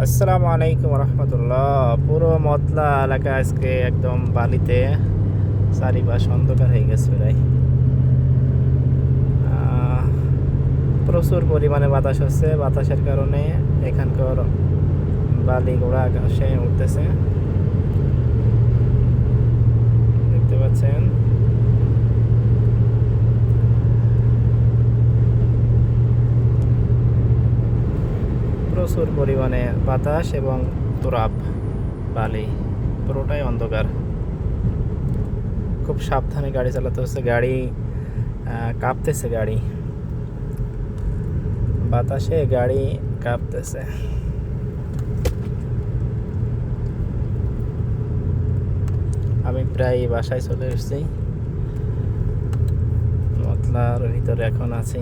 আসসালামু আলাইকুম রহমতুল্লাহ। পুরো মতলা এলাকা আজকে একদম বালিতে চারিপাশ অন্ধকার হয়ে গেছে প্রায়। প্রচুর পরিমাণে বাতাস হচ্ছে, বাতাসের কারণে এখানকার বালিগুলো আকাশে উঠতেছে, দেখতে পাচ্ছেন। প্রচুর পরিমাণে বাতাস এবং তুরাব, বালি, পুরোটাই অন্ধকার। খুব সাবধানে গাড়ি চালাতে হচ্ছে, গাড়ি কাঁপতেছে, গাড়ি বাতাসে গাড়ি কাঁপতেছে। আমি প্রায় বাসায় চলে এসেছি, মতলার ভিতরে এখন আছি।